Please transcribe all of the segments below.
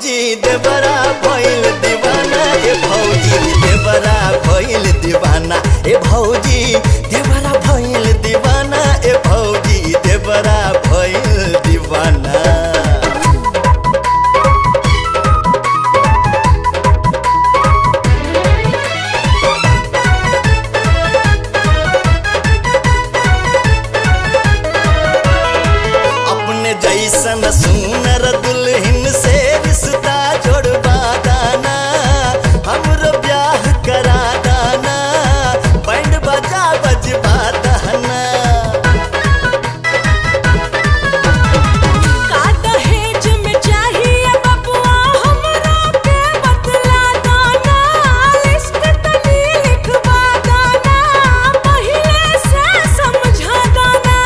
भौजी देवरा भइल दीवाना, ए भौजी देवरा भइल दीवाना, ए भौजी देवरा भइल दीवाना, ए भौजी देवरा भइल दीवाना। अपने जैसन सुनर दुल्हन से रिश्ता जोड़वा दाना, हमरो ब्याह करा दाना, बैंड बजा बजवा दाना। का दहेज में चाहिए बबुआ हमरा के बतला दाना, लिस्ट तनी लिखवा दाना, पहिले से समझा दाना।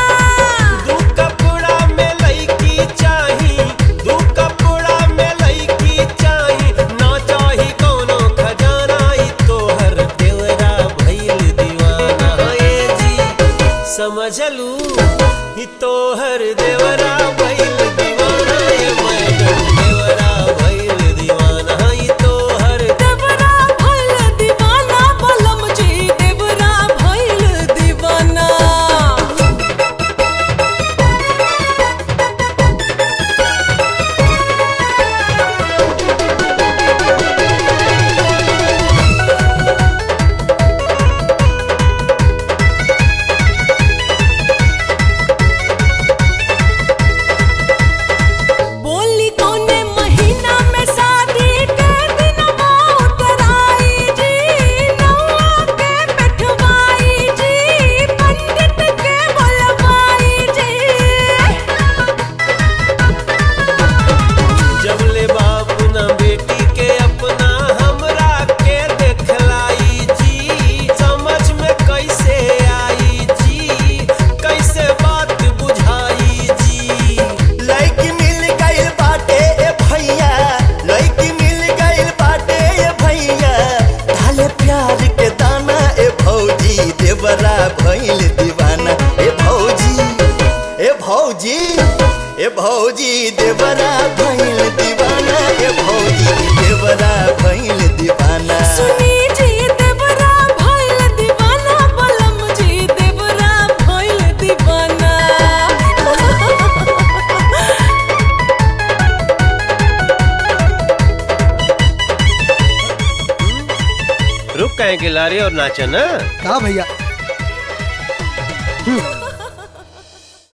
दू कपड़ा में लईकी चाही, दू कपड़ा में लईकी चाही, ना चाही कोनो खजाना, ई तोहर देवरा भइल दीवाना। ए जी समझलू, ई तोहर देवरा भइल दीवाना, ए मैडम देवरा भइल दीवाना, ई तोहर देवरा भइल दीवाना, बलम जी देवरा भइल दीवाना। बोली कौने महीना में शादी के दिनवा उतराई जी, नौआ के बैठवाई जी, पंडित के बुलवाई जी। जबले बाप न बेटी के अपना हमरा के देखलाई जी, समझ में कैसे आई जी, कैसे बात बुझाई जी। लड़की मिल गइल बाटे ए भैया, लड़की मिल गइल बाटे ए भैया, डाले प्यार के दाना, ए भौजी देवरा भइल दीवाना, ए भौजी ए भौजी ए भौजी देवरा भइल दीवाना, ए भौजी देवरा भइल दीवाना। सुनी जी देवरा भइल दीवाना, बलम जी देवरा भइल दीवाना। रुक कहेंगे लारे और नाचा ना। कहा भैया।